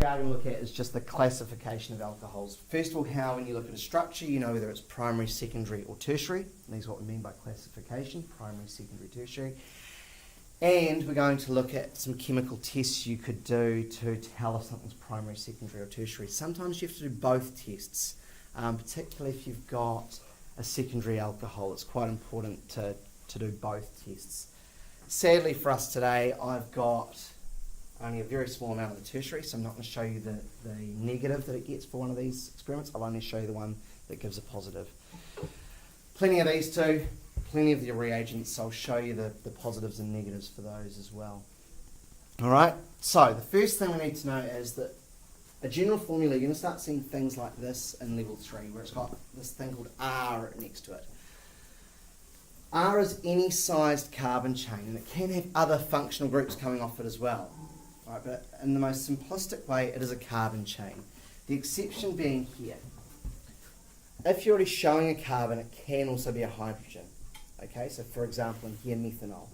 are going to look at is just the classification of alcohols. First of all, how when you look at a structure, you know whether it's primary, secondary, or tertiary. And these are what we mean by classification: primary, secondary, tertiary. And we're going to look at some chemical tests you could do to tell if something's primary, secondary, or tertiary. Sometimes you have to do both tests, particularly if you've got a secondary alcohol. It's quite important to do both tests. Sadly for us today, I've got only a very small amount of the tertiary, so I'm not going to show you the negative that it gets for one of these experiments. I'll only show you the one that gives a positive. Plenty of these two. Plenty of the reagents, so I'll show you the positives and negatives for those as well. Alright, so the first thing we need to know is that a general formula, you're going to start seeing things like this in level 3, where it's got this thing called R next to it. R is any sized carbon chain, and it can have other functional groups coming off it as well. Right, but in the most simplistic way, it is a carbon chain. The exception being here. If you're already showing a carbon, it can also be a hydrogen. Okay, so for example, in here, methanol,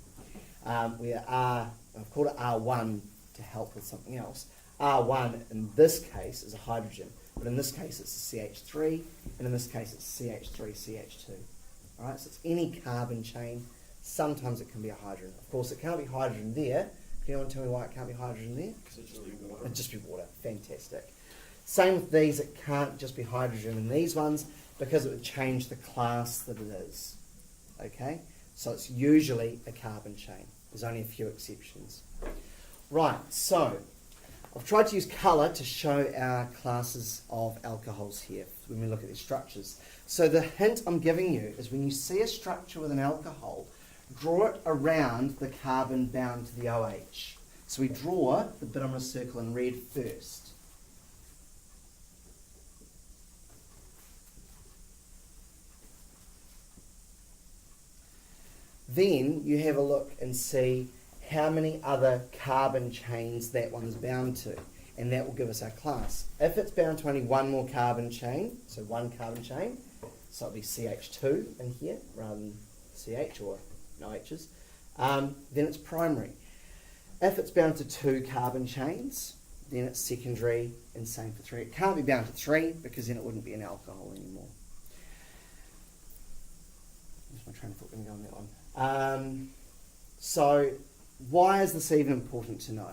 where I've called it R1 to help with something else. R1 in this case is a hydrogen, but in this case it's a CH3, and in this case it's CH3CH2. All right, so it's any carbon chain. Sometimes it can be a hydrogen. Of course, it can't be hydrogen there. Can anyone tell me why it can't be hydrogen there? Because it'd just be water. It'd just be water. Fantastic. Same with these. It can't just be hydrogen in these ones because it would change the class that it is. Okay, so it's usually a carbon chain. There's only a few exceptions. Right, so I've tried to use colour to show our classes of alcohols here when we look at their structures. So the hint I'm giving you is when you see a structure with an alcohol, draw it around the carbon bound to the OH. So we draw the bit I'm going to circle in red first. Then you have a look and see how many other carbon chains that one is bound to, and that will give us our class. If it's bound to only one more carbon chain, so one carbon chain, so it'll be CH2 in here rather than CH or no H's, then it's primary. If it's bound to 2 carbon chains, then it's secondary, and same for 3. It can't be bound to 3 because then it wouldn't be an alcohol anymore. Where's my train of thought going to go on that one? So why is this even important to know?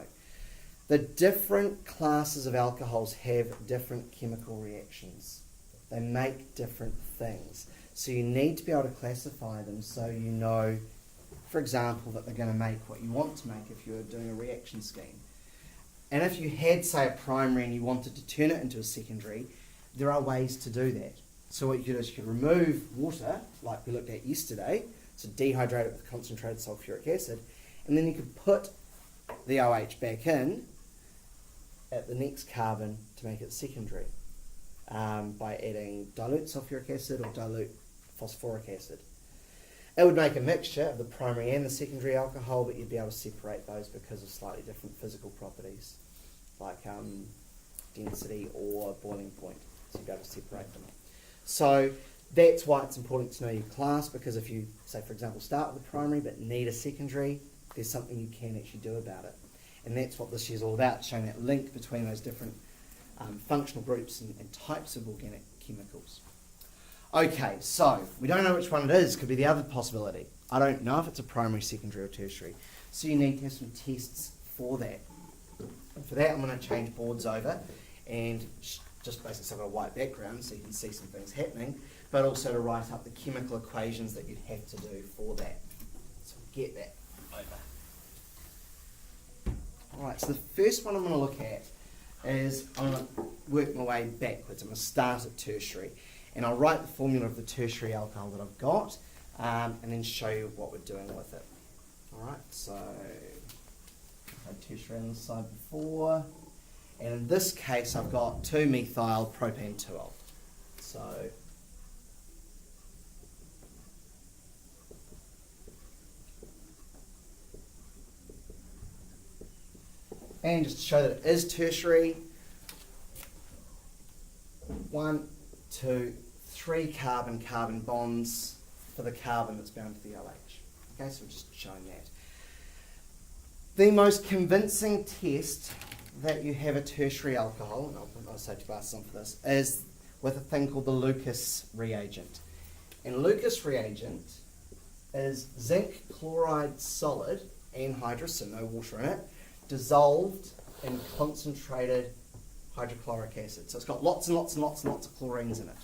The different classes of alcohols have different chemical reactions. They make different things. So you need to be able to classify them so you know, for example, that they're going to make what you want to make if you're doing a reaction scheme. And if you had, say, a primary and you wanted to turn it into a secondary, there are ways to do that. So what you could do is you could remove water, like we looked at yesterday, so dehydrate it with concentrated sulfuric acid, and then you could put the OH back in at the next carbon to make it secondary by adding dilute sulfuric acid or dilute phosphoric acid. It would make a mixture of the primary and the secondary alcohol, but you'd be able to separate those because of slightly different physical properties, like density or boiling point, so you'd be able to separate them. So that's why it's important to know your class, because if you, say for example, start with a primary but need a secondary, there's something you can actually do about it. And that's what this year's all about, showing that link between those different functional groups and types of organic chemicals. Okay, so we don't know which one it is. Could be the other possibility. I don't know if it's a primary, secondary or tertiary. So you need to have some tests for that. And for that I'm going to change boards over and just basically have a white background so you can see some things happening, but also to write up the chemical equations that you'd have to do for that. So get that over. Alright, so the first one I'm going to look at is I'm going to work my way backwards. I'm going to start at tertiary. And I'll write the formula of the tertiary alcohol that I've got and then show you what we're doing with it. Alright, so I had tertiary on the side before. And in this case I've got 2-methyl propan-2-ol. So and just to show that it is tertiary, 1, 2, 3 carbon-carbon bonds for the carbon that's bound to the OH. Okay, so we're just showing that. The most convincing test that you have a tertiary alcohol, and I'll put my safety glasses on for this, is with a thing called the Lucas reagent. And Lucas reagent is zinc chloride solid, anhydrous, so no water in it, dissolved in concentrated hydrochloric acid. So it's got lots and lots and lots and lots of chlorines in it.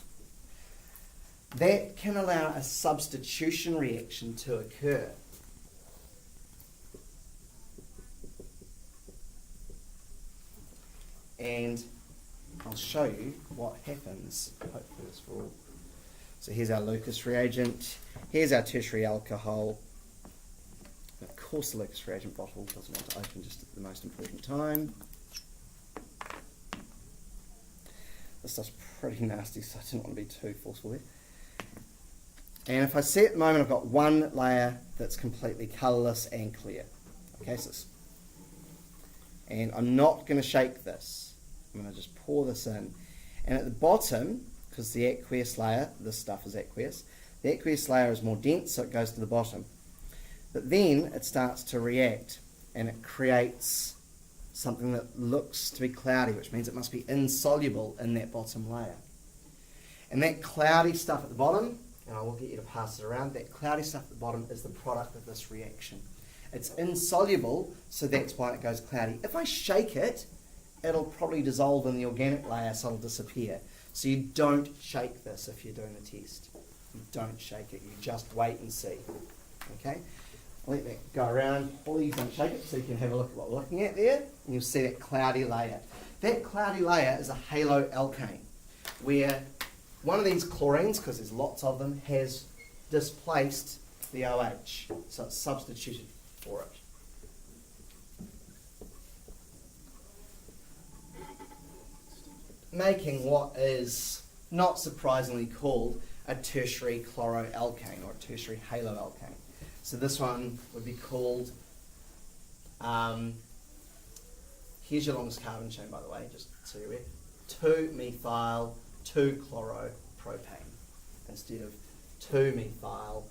That can allow a substitution reaction to occur. And I'll show you what happens. Hopefully this will. So here's our Lucas reagent. Here's our tertiary alcohol. Of course the Lucas reagent bottle doesn't want to open just at the most important time. This stuff's pretty nasty, so I didn't want to be too forceful there. And if I see at the moment, I've got one layer that's completely colourless and clear. Okay, and I'm not going to shake this. I'm going to just pour this in. And at the bottom, because the aqueous layer, this stuff is aqueous, the aqueous layer is more dense, so it goes to the bottom. But then it starts to react, and it creates something that looks to be cloudy, which means it must be insoluble in that bottom layer. And that cloudy stuff at the bottom, and I will get you to pass it around, that cloudy stuff at the bottom is the product of this reaction. It's insoluble, so that's why it goes cloudy. If I shake it, it'll probably dissolve in the organic layer, so it'll disappear. So you don't shake this if you're doing a test. You don't shake it, you just wait and see. Okay? Let that go around. Please don't shake it so you can have a look at what we're looking at there. And you'll see that cloudy layer. That cloudy layer is a haloalkane, where one of these chlorines, because there's lots of them, has displaced the OH. So it's substituted for it. Making what is not surprisingly called a tertiary chloroalkane or a tertiary haloalkane. So this one would be called, here's your longest carbon chain, by the way, just so you're aware, 2-methyl 2-chloropropane instead of 2-methyl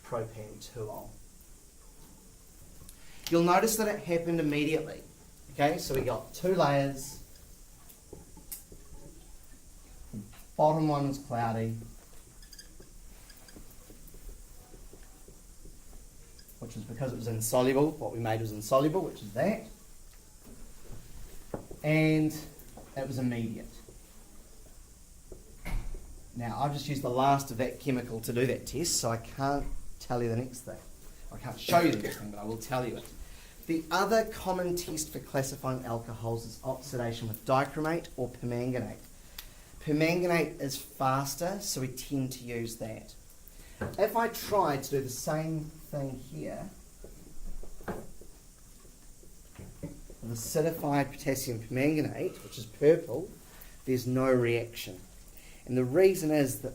propan-2-ol. You'll notice that it happened immediately. Okay, so we got two layers. Bottom one was cloudy, which was because it was insoluble. What we made was insoluble, which is that. And it was immediate. Now, I've just used the last of that chemical to do that test, so I can't tell you the next thing. I can't show you the next thing, but I will tell you it. The other common test for classifying alcohols is oxidation with dichromate or permanganate. Permanganate is faster, so we tend to use that. If I try to do the same thing here with acidified potassium permanganate, which is purple, there's no reaction. And the reason is that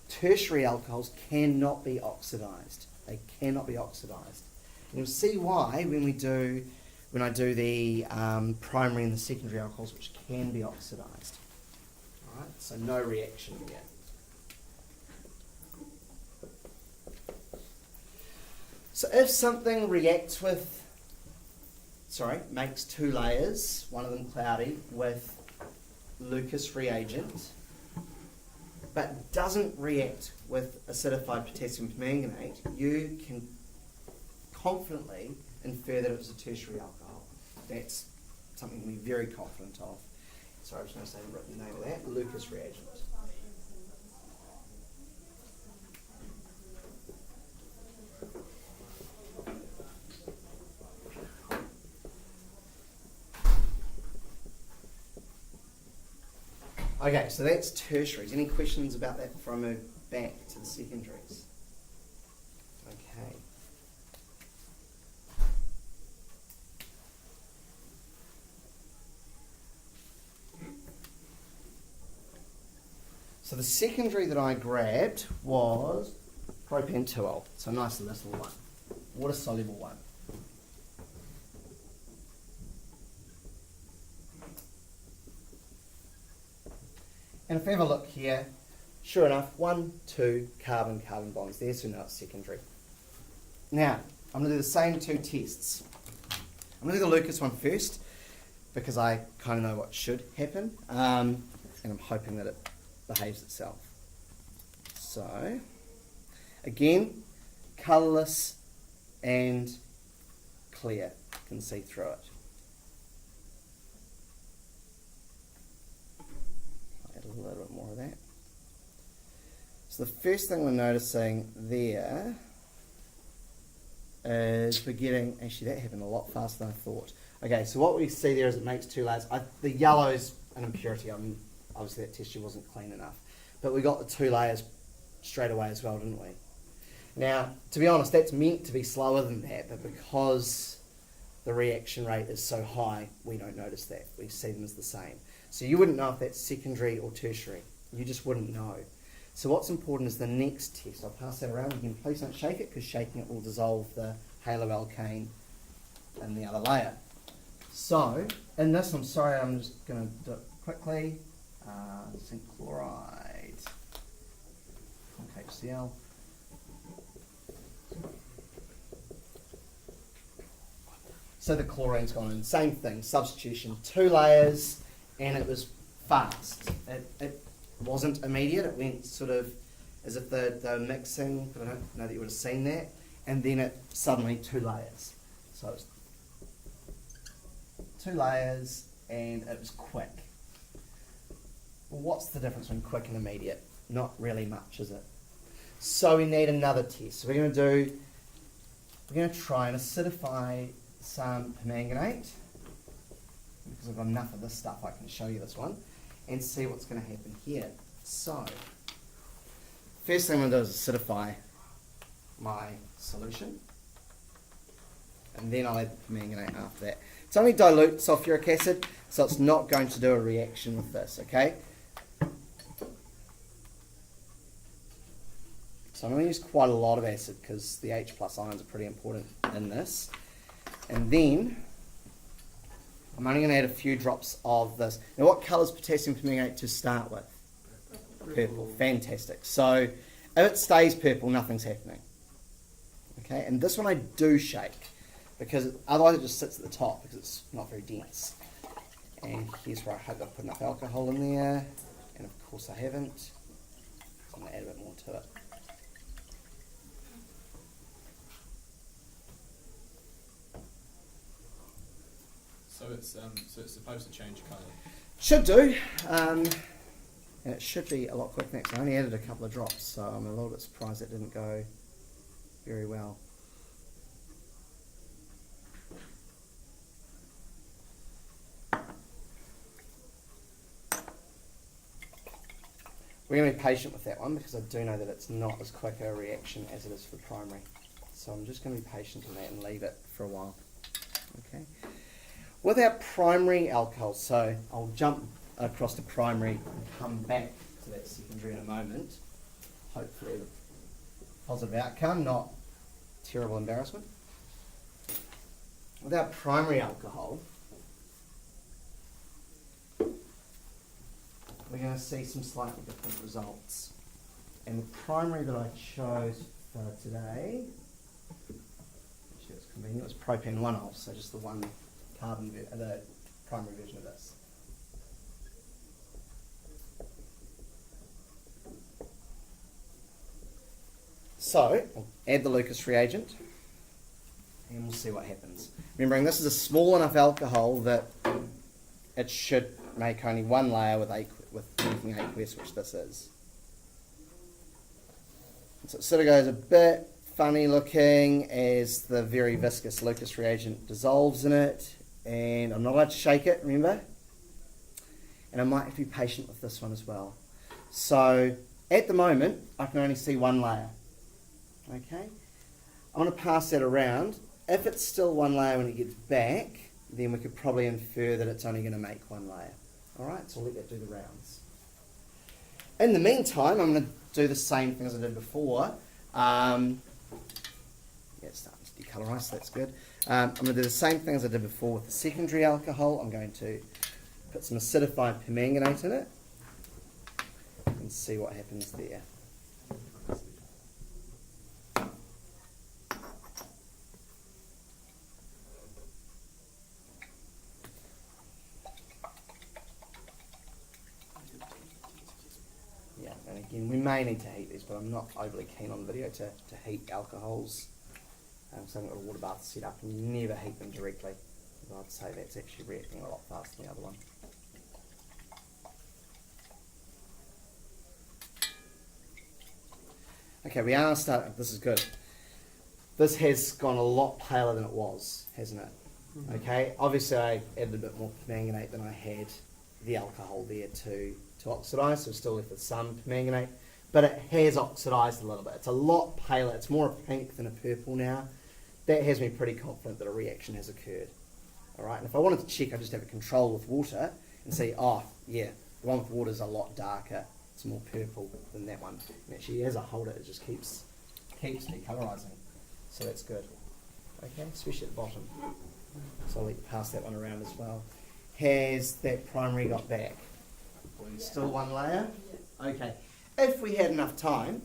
tertiary alcohols cannot be oxidized. They cannot be oxidized. And you'll see why when I do the primary and the secondary alcohols, which can be oxidized. All right, so no reaction here. So if something makes two layers, one of them cloudy, with Lucas reagent, but doesn't react with acidified potassium permanganate, you can confidently infer that it was a tertiary alcohol. That's something to be very confident of. Sorry, I was going to say the written name of that, Lucas reagent. Okay, so that's tertiaries. Any questions about that before I move back to the secondaries? Okay. So the secondary that I grabbed was propan-2-ol. So a nice little one, water-soluble one. And if we have a look here, sure enough, 1, 2 carbon-carbon bonds there, so now it's secondary. Now, I'm going to do the same two tests. I'm going to do the Lucas one first because I kind of know what should happen, and I'm hoping that it behaves itself. So, again, colourless and clear. You can see through it. I'll add a little bit more of that. So the first thing we're noticing there is we're getting, actually that happened a lot faster than I thought. Okay, so what we see there is it makes two layers. The yellow is an impurity. Obviously that test tube wasn't clean enough. But we got the two layers straight away as well, didn't we? Now, to be honest, that's meant to be slower than that, but because the reaction rate is so high, we don't notice that. We see them as the same. So you wouldn't know if that's secondary or tertiary. You just wouldn't know. So what's important is the next test. I'll pass that around again. Please don't shake it, because shaking it will dissolve the haloalkane in the other layer. So, in this, I'm sorry, I'm just going to do it quickly. Zinc chloride, HCl. So the chlorine's gone in. Same thing, substitution, 2 layers, and it was fast. It wasn't immediate. It went sort of as if they're mixing, but I don't know that you would have seen that. And then it suddenly 2 layers. So it was 2 layers, and it was quick. Well, what's the difference between quick and immediate? Not really much, is it? So we need another test. So we're going to try and acidify some permanganate, because I've got enough of this stuff, I can show you this one, and see what's going to happen here. So, first thing I'm going to do is acidify my solution, and then I'll add the permanganate after that. It's only dilute sulfuric acid, so it's not going to do a reaction with this, okay? So I'm going to use quite a lot of acid because the H+ ions are pretty important in this. And then I'm only going to add a few drops of this. Now, what colour is potassium permanganate to start with? Purple. Fantastic. So if it stays purple, nothing's happening. Okay, and this one I do shake, because otherwise it just sits at the top because it's not very dense. And here's where I hope I've put enough alcohol in there, and of course I haven't. So I'm going to add a bit more to it. So it's supposed to change colour? Should do, and it should be a lot quicker next. I only added a couple of drops, so I'm a little bit surprised it didn't go very well. We're going to be patient with that one because I do know that it's not as quick a reaction as it is for primary. So I'm just going to be patient on that and leave it for a while. Okay. With our primary alcohol, so I'll jump across to primary and come back to that secondary in a moment. Hopefully a positive outcome, not terrible embarrassment. With our primary alcohol, we're going to see some slightly different results. And the primary that I chose for today, actually it's convenient, it was propan-1-ol, so just the one carbon, the primary version of this. So, I'll add the Lucas reagent, and we'll see what happens. Remembering this is a small enough alcohol that it should make only one layer with anything aqueous, which this is. So it sort of goes a bit funny looking as the very viscous Lucas reagent dissolves in it, and I'm not allowed to shake it, remember? And I might have to be patient with this one as well. So at the moment, I can only see one layer. Okay? I want to pass that around. If it's still one layer when it gets back, then we could probably infer that it's only going to make one layer. Alright, so I'll let that do the rounds. In the meantime, I'm going to do the same thing as I did before. It's starting to decolorize, so that's good. I'm going to do the same thing as I did before with the secondary alcohol. I'm going to put some acidified permanganate in it and see what happens there. Again, we may need to heat these, but I'm not overly keen on the video to heat alcohols. So I've got a water bath set up, and you never heat them directly. I'd say that's actually reacting a lot faster than the other one. Okay, we are starting. This is good. This has gone a lot paler than it was, hasn't it? Mm-hmm. Okay, obviously I added a bit more permanganate than I had the alcohol there to oxidise, so we're still left with some permanganate, but it has oxidised a little bit. It's a lot paler. It's more a pink than a purple now. That has me pretty confident that a reaction has occurred. All right, and if I wanted to check, I just have a control with water and see, oh yeah, the one with water is a lot darker. It's more purple than that one. And actually, as I hold it, it just keeps decolorising. So that's good. Okay, especially at the bottom. So I'll let you pass that one around as well. Has that primary got back? Still one layer? Okay. If we had enough time,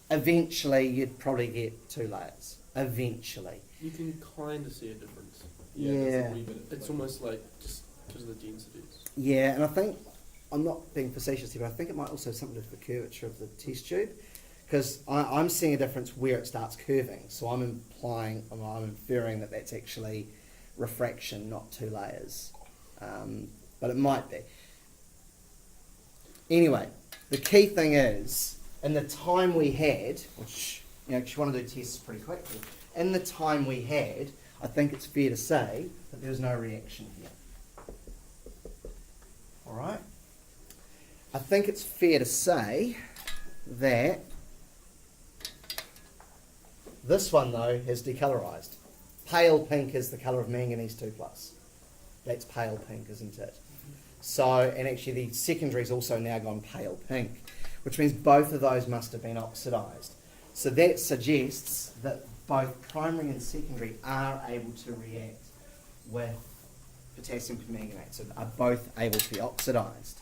eventually you'd probably get 2 layers. Eventually. You can kind of see a difference. Yeah. It's almost like just because of the densities. Yeah, and I think, I'm not being facetious here, but I think it might also have something to do with the curvature of the test tube, because I'm seeing a difference where it starts curving. So I'm inferring that that's actually refraction, not 2 layers. But it might be. Anyway, the key thing is, in the time we had, which, because you want to do tests pretty quickly, in the time we had, I think it's fair to say that there was no reaction here. All right? I think it's fair to say that this one, though, has decolorised. Pale pink is the colour of manganese 2+. That's pale pink, isn't it? So, and actually the secondary's also now gone pale pink, which means both of those must have been oxidised. So that suggests that both primary and secondary are able to react with potassium permanganate, so are both able to be oxidised.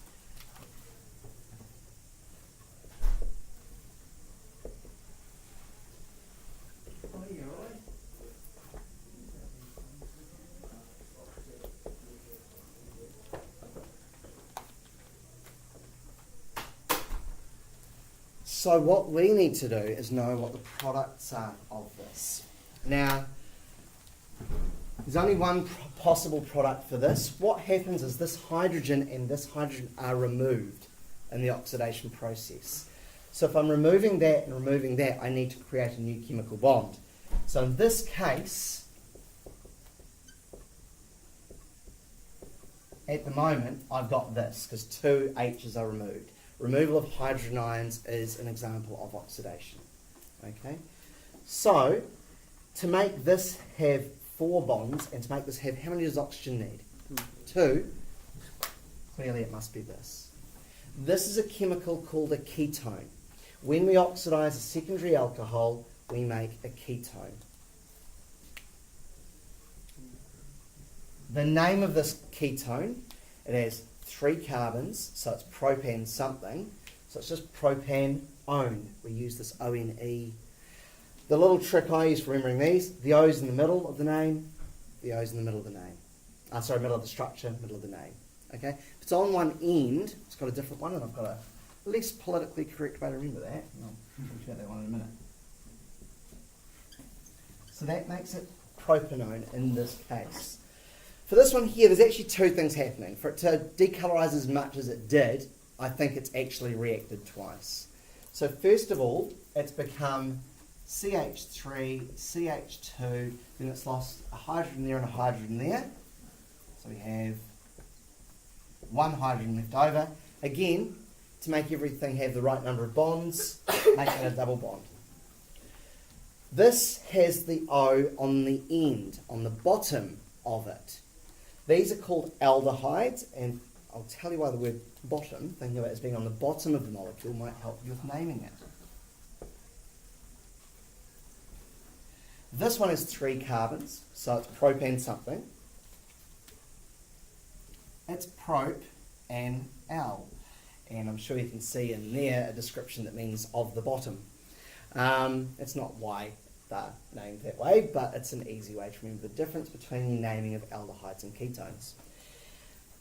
So what we need to do is know what the products are of this. Now, there's only one possible product for this. What happens is this hydrogen and this hydrogen are removed in the oxidation process. So if I'm removing that and removing that, I need to create a new chemical bond. So in this case, at the moment, I've got this, because 2 H's are removed. Removal of hydrogen ions is an example of oxidation. Okay? So, to make this have 4 bonds, and to make this have, how many does oxygen need? 2. Clearly it must be this. This is a chemical called a ketone. When we oxidise a secondary alcohol, we make a ketone. The name of this ketone, it has 3 carbons, so it's propan something. So it's just propanone. We use this O-N-E. The little trick I use for remembering these, the O's in the middle of the name, the O's in the middle of the name. Middle of the structure, middle of the name. Okay? If it's on one end, it's got a different one, and I've got a less politically correct way to remember that. I'll talk about that one in a minute. So that makes it propanone in this case. For this one here, there's actually 2 things happening. For it to decolorise as much as it did, I think it's actually reacted twice. So first of all, it's become CH3, CH2, then it's lost a hydrogen there and a hydrogen there. So we have 1 hydrogen left over. Again, to make everything have the right number of bonds, make it a double bond. This has the O on the end, on the bottom of it. These are called aldehydes, and I'll tell you why the word bottom, thinking about it as being on the bottom of the molecule, might help you with naming it. This one has 3 carbons, so it's propan something. It's prop and L, and I'm sure you can see in there a description that means of the bottom. It's not why they're named that way, but it's an easy way to remember the difference between the naming of aldehydes and ketones.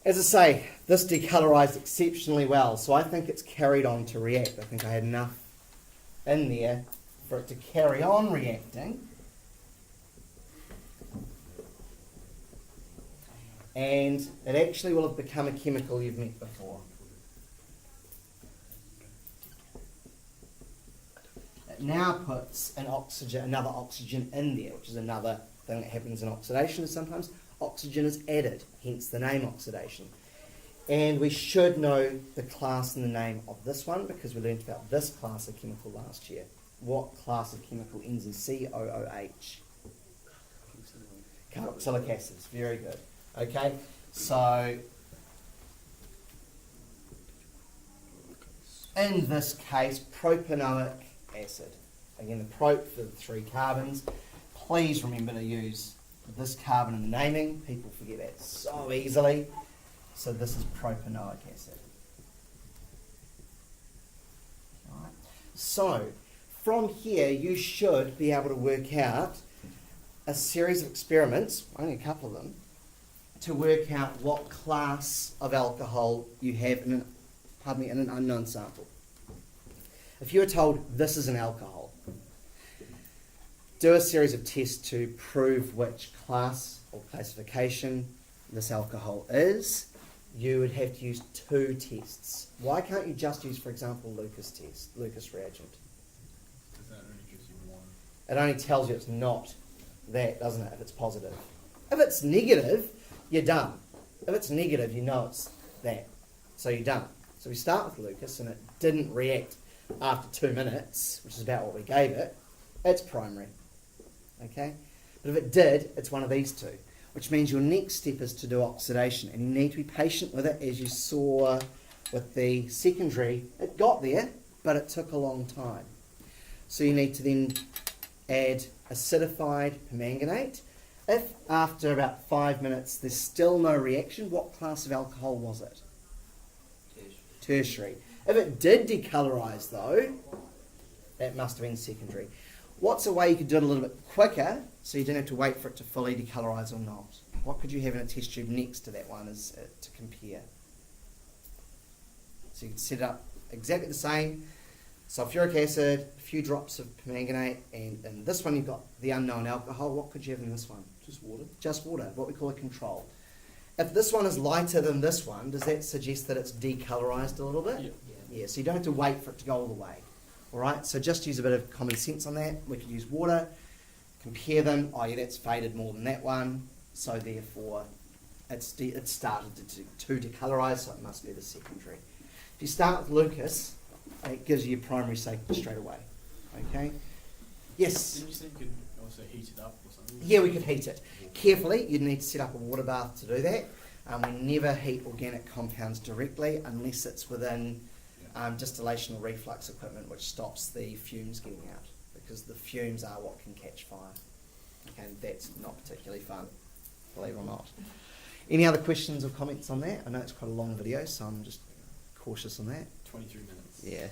As I say, this decolorized exceptionally well, so I think it's carried on to react. I think I had enough in there for it to carry on reacting. And it actually will have become a chemical you've met before. It now puts an oxygen, another oxygen in there, which is another thing that happens in oxidation. Sometimes oxygen is added, hence the name oxidation. And we should know the class and the name of this one because we learned about this class of chemical last year. What class of chemical ends in COOH? Carboxylic acids. Very good. Okay, so in this case, propanoic acid. Again, the prop for the 3 carbons. Please remember to use this carbon in the naming. People forget that so easily. So this is propanoic acid. All right. So from here, you should be able to work out a series of experiments, only a couple of them, to work out what class of alcohol you have in an unknown sample. If you were told this is an alcohol, do a series of tests to prove which class or classification this alcohol is. You would have to use 2 tests. Why can't you just use, for example, Lucas test, Lucas reagent? Because that only gives you 1. It only tells you it's not that, doesn't it, if it's positive. If it's negative, you're done. If it's negative, you know it's that. So you're done. So we start with Lucas, and it didn't react after 2 minutes, which is about what we gave it. It's primary. Okay? But if it did, it's one of these 2, which means your next step is to do oxidation, and you need to be patient with it, as you saw with the secondary. It got there, but it took a long time. So you need to then add acidified permanganate. If after about 5 minutes there's still no reaction, what class of alcohol was it? Tertiary. If it did decolorize though, that must have been secondary. What's a way you could do it a little bit quicker so you didn't have to wait for it to fully decolorize or not? What could you have in a test tube next to that one as to compare? So you could set it up exactly the same. Sulfuric acid, a few drops of permanganate, and in this one you've got the unknown alcohol. What could you have in this one? Just water. Just water, what we call a control. If this one is lighter than this one, does that suggest that it's decolorized a little bit? Yeah. Yeah, so you don't have to wait for it to go all the way. All right, so just use a bit of common sense on that. We could use water, compare them. Oh yeah, that's faded more than that one. So therefore, it's started to decolorize, so it must be the secondary. If you start with Lucas, it gives you your primary straight away. Okay? Yes? Didn't you say you could also heat it up or something? Yeah, we could heat it. Carefully, you'd need to set up a water bath to do that. We never heat organic compounds directly unless it's within distillation or reflux equipment, which stops the fumes getting out, because the fumes are what can catch fire. Okay, and that's not particularly fun, believe it or not. Any other questions or comments on that? I know it's quite a long video, so I'm just cautious on that. 23 minutes. Yeah.